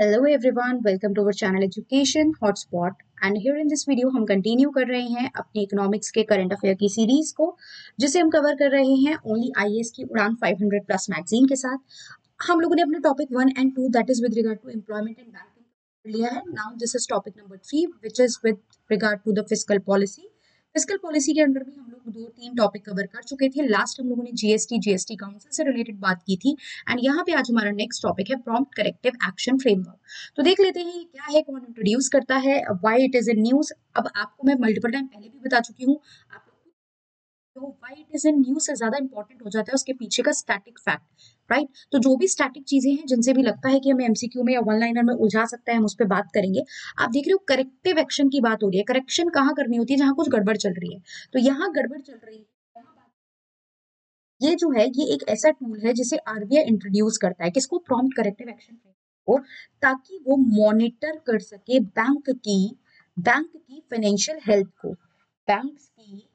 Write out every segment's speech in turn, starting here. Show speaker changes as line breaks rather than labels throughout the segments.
Hello everyone, welcome to our channel Education Hotspot and here in this video हम continue कर रहे हैं अपने इकोनॉमिक्स के करंट अफेयर की सीरीज को जिसे हम कवर कर रहे हैं ओनली आईएएस की उड़ान 500 प्लस मैगजीन के साथ। हम लोगों ने अपने topic 1 and 2 that is with regard to employment and banking लिया है। Now this is topic number 3 which is with regard to the fiscal policy. Fiscal policy के अंडर भी हम लोग 2-3 टॉपिक कवर कर चुके थे। लास्ट हम लोगों ने जीएसटी काउंसिल से रिलेटेड बात की थी एंड यहाँ पे आज हमारा नेक्स्ट टॉपिक है प्रॉम्प्ट करेक्टिव एक्शन फ्रेमवर्क। तो देख लेते हैं ये क्या है, कौन इंट्रोड्यूस करता है, why it is in news. अब आपको मैं मल्टीपल टाइम पहले भी बता चुकी हूँ, आप तो why it is in news से ज्यादा इंपॉर्टेंट हो जाता है उसके पीछे का स्टैटिक फैक्ट, राइट। तो जो भी स्टैटिक चीजें हैं जिनसे भी लगता है कि हमें एमसीक्यू में या वन लाइनर में उलझा सकता है, हम उस पर बात करेंगे। आप देख रहे हो करेक्टिव एक्शन की बात हो रही है। करेक्शन कहाँ करनी होती है? जहां कुछ गड़बड़ चल रही है। तो यहाँ गड़बड़ चल रही है, ये जो है ये एक ऐसा टूल है जिसे आरबीआई इंट्रोड्यूस करता है, किसको? प्रॉम्प्ट करेक्टिव एक्शन को, ताकि वो मॉनिटर कर सके बैंक की फाइनेंशियल हेल्थ को। बैंक्स की,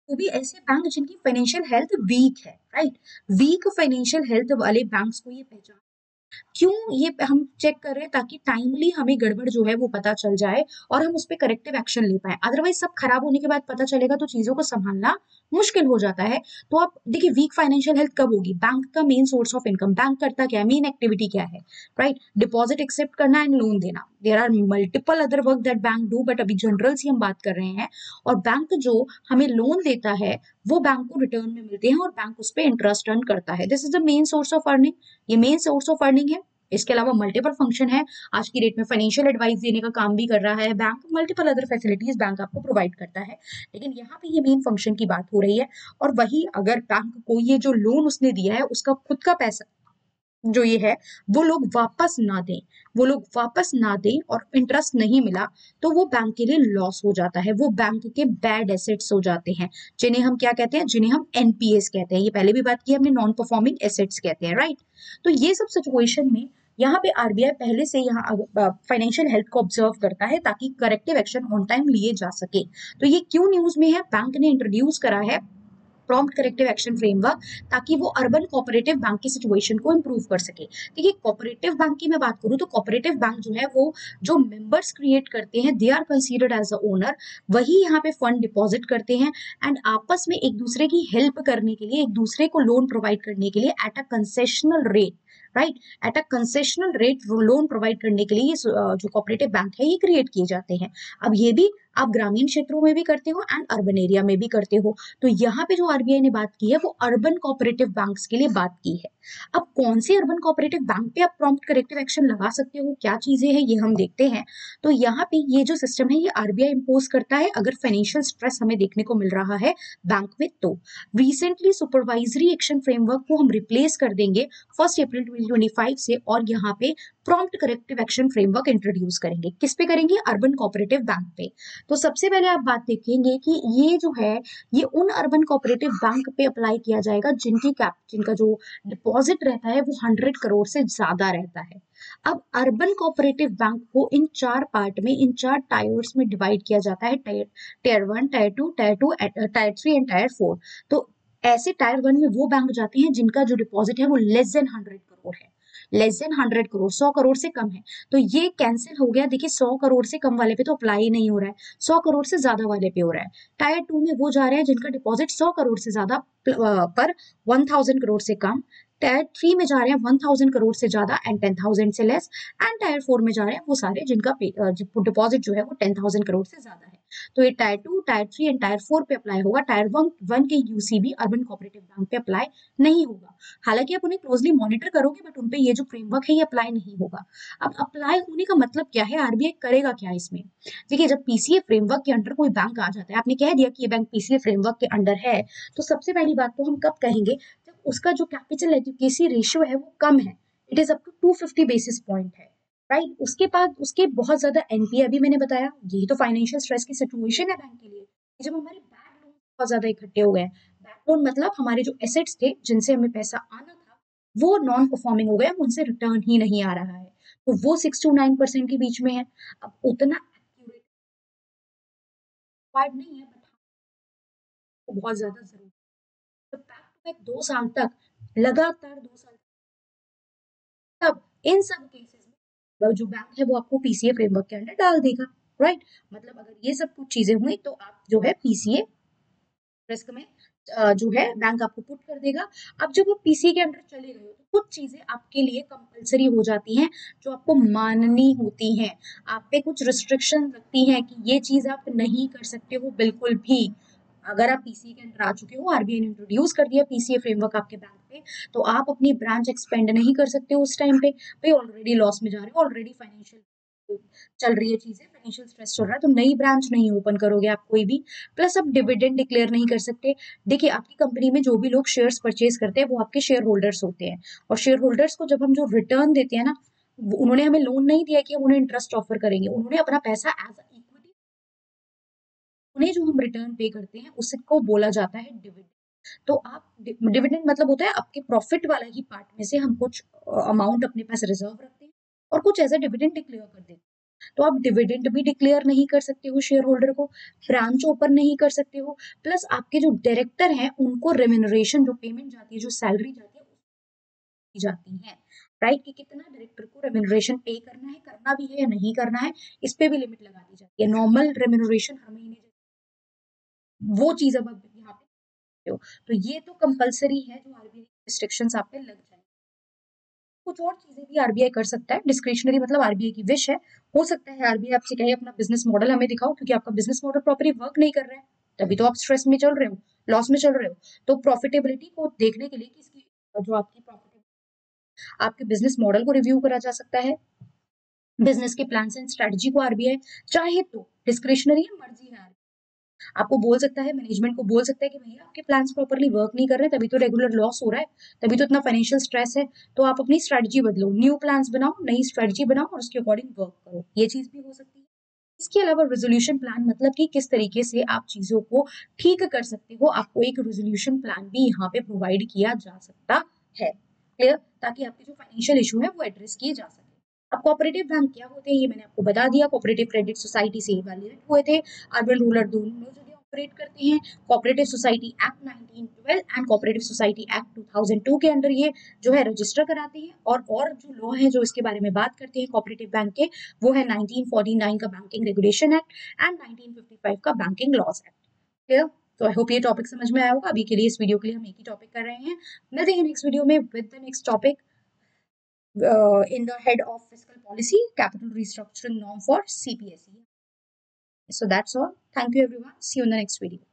वो भी ऐसे बैंक जिनकी फाइनेंशियल हेल्थ वीक है, राइट। वीक फाइनेंशियल हेल्थ वाले बैंक्स को ये पहचान, क्यों ये हम चेक कर रहे हैं? ताकि टाइमली हमें गड़बड़ जो है वो पता चल जाए और हम उस पर करेक्टिव एक्शन ले पाए। अदरवाइज सब खराब होने के बाद पता चलेगा तो चीजों को संभालना मुश्किल हो जाता है। तो आप देखिए वीक फाइनेंशियल हेल्थ कब होगी? बैंक का main source of income, bank करता क्या है, मेन एक्टिविटी क्या है, राइट? डिपॉजिट एक्सेप्ट करना एंड लोन देना। There are multiple other work that bank do, but अभी जनरल ही हम बात कर रहे हैं। और बैंक जो हमें लोन देता है वो बैंक को रिटर्न में मिलते हैं और बैंक उस पर इंटरेस्ट अर्न करता है। This is the main source of earning. ये मेन सोर्स ऑफ अर्निंग है। इसके अलावा मल्टीपल फंक्शन है। आज की डेट में फाइनेंशियल एडवाइस देने का काम भी कर रहा है bank. Multiple other facilities bank आपको प्रोवाइड करता है, लेकिन यहाँ पे ये मेन फंक्शन की बात हो रही है। और वही अगर बैंक को ये जो लोन उसने दिया है उसका खुद का पैसा जो ये है वो लोग वापस ना दें और इंटरेस्ट नहीं मिला, तो वो बैंक के लिए लॉस हो जाता है। वो बैंक के बैड एसेट्स हो जाते हैं, जिन्हें हम क्या कहते हैं? जिन्हें हम एनपीएस कहते हैं। ये पहले भी बात की हमने, नॉन परफॉर्मिंग एसेट्स कहते हैं, राइट। तो ये सब सिचुएशन में यहाँ पे आरबीआई पहले से यहाँ फाइनेंशियल हेल्थ को ऑब्जर्व करता है ताकि करेक्टिव एक्शन ऑन टाइम लिए जा सके। तो ये क्यों न्यूज में है? बैंक ने इंट्रोड्यूस करा है प्रॉम्प्ट करेक्टिव एक्शन फ्रेमवर्क, ताकि वो अर्बन कोऑपरेटिव बैंक की सिचुएशन को इंप्रूव कर सके। देखिए कोऑपरेटिव बैंक की मैं बात करूं तो कोऑपरेटिव बैंक जो है वो जो मेंबर्स क्रिएट करते हैं they are considered as a owner. वही यहाँ पे फंड डिपॉजिट करते हैं एंड आपस में एक दूसरे की हेल्प करने के लिए, एक दूसरे को लोन प्रोवाइड करने के लिए at a concessional rate, right, at a concessional rate loan provide करने के लिए ये जो कोऑपरेटिव बैंक है ये क्रिएट किए जाते हैं। अब ये भी आप ग्रामीण क्षेत्रों में भी करते हो एंड अर्बन एरिया में भी करते हो। तो यहाँ पे जो आरबीआई ने बात की है वो अर्बन कोऑपरेटिव बैंक्स के लिए बात की है। अब कौन से अर्बन कोऑपरेटिव बैंक पे आप प्रॉम्प्ट करेक्टिव एक्शन लगा सकते हो, क्या चीजें हैं ये हम देखते हैं। तो यहाँ पे ये जो सिस्टम है ये आरबीआई इंपोज करता है अगर फाइनेंशियल स्ट्रेस हमें देखने को मिल रहा है बैंक में। तो रिसेंटली सुपरवाइजरी एक्शन फ्रेमवर्क को हम रिप्लेस कर देंगे 1 अप्रैल 2025 से और यहाँ पे prompt corrective action framework introduce करेंगे। किस पे करेंगे? अर्बन कोऑपरेटिव बैंक पे। तो सबसे पहले आप बात देखेंगे कि ये जो है ये उन अर्बन कोऑपरेटिव बैंक पे अप्लाई किया जाएगा जिनका जो डिपॉजिट रहता है वो 100 करोड़ से ज्यादा रहता है। अब अर्बन कोऑपरेटिव बैंक को इन 4 पार्ट में, इन 4 टायर्स में डिवाइड किया जाता है। Tyre 1, tyre 2, tyre 3 and tyre 4। तो ऐसे टायर 1 में वो बैंक जाते हैं जिनका जो डिपॉजिट है वो लेस देन 100 करोड़ है। लेस देन 100 करोड़, 100 करोड़ से कम है। तो ये कैंसिल हो गया। देखिए 100 करोड़ से कम वाले पे तो अप्लाई नहीं हो रहा है, 100 करोड़ से ज्यादा वाले पे हो रहा है। टायर 2 में वो जा रहे हैं जिनका डिपॉजिट 100 करोड़ से ज्यादा पर 1000 करोड़ से कम। टायर 3 में जा रहे हैं 1000 करोड़ से ज्यादा एंड 10,000 से लेस। एंड टायर 4 में जा रहे हैं वो सारे जिनका डिपॉजिट जो है वो 10,000 करोड़ से ज्यादा है। तो ये टायर 2, टायर 3 एंड टायर 4 पे अप्लाई होगा। टायर 1 के यूसीबी अर्बन कोऑपरेटिव बैंक पे अप्लाई नहीं होगा। हालांकि आप उन्हें क्लोजली मॉनिटर करोगे बट उनपे ये जो फ्रेमवर्क है ये अप्लाई नहीं होगा। अब अप्लाई होने का मतलब क्या है? आरबीआई करेगा क्या इसमें? देखिए जब पीसीए फ्रेमवर्क के अंडर कोई बैंक आ जाता है, आपने कह दिया कि ये बैंक पीसीए फ्रेमवर्क के अंडर है, तो सबसे पहली बात तो हम कब कहेंगे? जब उसका जो कैपिटल एडुकेसी रेशियो है वो कम है, it is up to 250 basis point है, राइट। उसके बाद उसके बहुत ज्यादा एनपीए, अभी मैंने बताया यही तो फाइनेंशियल स्ट्रेस की सिचुएशन है बैंक के लिए। जब हमारे बैड लोन बहुत ज्यादा इकट्ठे हो गए, बैड लोन मतलब हमारे जो एसेट्स थे जिनसे हमें पैसा आना था वो नॉन परफॉर्मिंग हो गया, उनसे रिटर्न ही नहीं आ रहा है। तो वो 6 to 9% के बीच में है। अब उतना एक्यूरेट नहीं है बट बहुत ज्यादा जरूरी है। तो बैक टू बैक 2 साल तक, लगातार 2 साल तक, तब इन सब केसेस में जो बैंक है वो आपको पीसीए फ्रेमवर्क के अंडर डाल देगा, राइट। मतलब अगर ये सब कुछ चीजें हुई तो आप जो है पीसीए रिस्क में जो है बैंक आपको पुट कर देगा। अब जब वो पीसी के अंडर चले गए हो तो कुछ चीजें आपके लिए कंपलसरी हो जाती हैं जो आपको माननी होती हैं। आप पे कुछ रिस्ट्रिक्शन लगती हैं कि ये चीज आप नहीं कर सकते हो बिल्कुल भी। अगर आप पीसी के अंडर आ चुके हो, आरबीआई ने इंट्रोड्यूस कर दिया पीसीए फ्रेमवर्क आपके बैंक पे, तो आप अपनी ब्रांच एक्सपेंड नहीं कर सकते हो उस टाइम पे। भाई ऑलरेडी लॉस में जा रहे हो, ऑलरेडी फाइनेंशियल चल रही है चीजें, फाइनेंशियल स्ट्रेस चल रहा है, तो नई ब्रांच नहीं ओपन करोगे आप कोई भी। प्लस आप डिविडेंड डिक्लेयर नहीं कर सकते। देखिए आपकी कंपनी में जो भी लोग शेयर्स परचेज करते हैं वो आपके शेयर होल्डर्स होते हैं, और शेयर होल्डर्स को जब हम जो रिटर्न देते हैं ना, उन्होंने हमें लोन नहीं दिया कि हम उन्हें इंटरेस्ट ऑफर करेंगे, उन्होंने अपना पैसा एज अ इक्विटी, उन्हें जो हम रिटर्न पे करते हैं उसको बोला जाता है डिविडेंड। तो आप डिविडेंड मतलब होता है आपके प्रॉफिट वाला ही पार्ट में से हम कुछ अमाउंट अपने पास रिजर्व रखते हैं और कुछ एज अ डिविडेंड डिक्लेयर कर देते हैं। तो आप डिविडेंड भी डिक्लेयर नहीं कर सकते हो शेयर होल्डर को, ब्रांच ओपन नहीं कर सकते हो, प्लस आपके जो डायरेक्टर हैं उनको रेम्यूनरेशन जो पेमेंट जाती है, जो सैलरी जाती है दी जाती है, राइट। कि कितना डायरेक्टर को रेम्यूनरेशन पे करना है, करना भी है या नहीं करना है, इस पे भी लिमिट लगा दी जाती है। नॉर्मल रेम्यूनरेशन हर महीने वो चीज अब यहाँ पे हो, तो ये तो कंपलसरी है जो आरबीआई रिस्ट्रिक्शंस आप पे लग जाएंगे। कुछ और चीजें भी आरबीआई कर सकता है डिस्क्रिशनरी, मतलब आरबीआई की विश है। हो सकता है आरबीआई आपसे कहे अपना बिजनेस मॉडल हमें दिखाओ, क्योंकि आपका बिजनेस मॉडल प्रॉपरली वर्क नहीं कर रहा है, तभी तो आप स्ट्रेस में चल रहे हो, लॉस में चल रहे हो। तो प्रॉफिटेबिलिटी को देखने के लिए कि इसकी जो आपकी प्रॉफिटेबिलिटी, आपके बिजनेस मॉडल को रिव्यू करा जा सकता है। बिजनेस के प्लान एंड स्ट्रेटजी को आरबीआई चाहे तो डिस्क्रिशनरी है, मर्जी है, आपको बोल सकता है, मैनेजमेंट को बोल सकता है कि भैया आपके प्लान्स प्रॉपर्ली वर्क नहीं कर रहे, तभी तो रेगुलर लॉस हो रहा है, तभी तो इतना फाइनेंशियल स्ट्रेस है। तो आप अपनी स्ट्रेटजी बदलो, न्यू प्लान्स बनाओ, नई स्ट्रेटजी बनाओ और उसके अकॉर्डिंग वर्क करो, ये चीज भी हो सकती है। इसके अलावा रेजोल्यूशन प्लान, मतलब कि किस तरीके से आप चीजों को ठीक कर सकते हो, आपको एक रेजोल्यूशन प्लान भी यहाँ पे प्रोवाइड किया जा सकता है, क्लियर, ताकि आपके जो फाइनेंशियल इशू है वो एड्रेस किए जा सके। अब कोऑपरेटिव बैंक क्या होते हैं ये मैंने आपको बता दिया, कोऑपरेटिव क्रेडिट सोसाइटी से इवैल्यूएट हुए थे, अर्बन रूरल दोनों जगह ऑपरेट करते हैं। Cooperative society act 1912 and cooperative society act 2002 के अंडर ये जो है रजिस्टर कराते हैं। और जो लॉ है जो इसके बारे में बात करते हैं कोऑपरेटिव बैंक के, वो है 1949 का बैंकिंग रेगुलेशन एक्ट एंड 1955 का बैंकिंग लॉज एक्ट, क्लियर। तो आई होप ये टॉपिक समझ में आया होगा। अभी के लिए इस वीडियो के लिए हम एक ही टॉपिक कर रहे हैं, मिलते हैं नेक्स्ट वीडियो में with the next topic in the head of fiscal policy, capital restructuring norm for CPSE. So that's all. Thank you everyone. See you in the next video.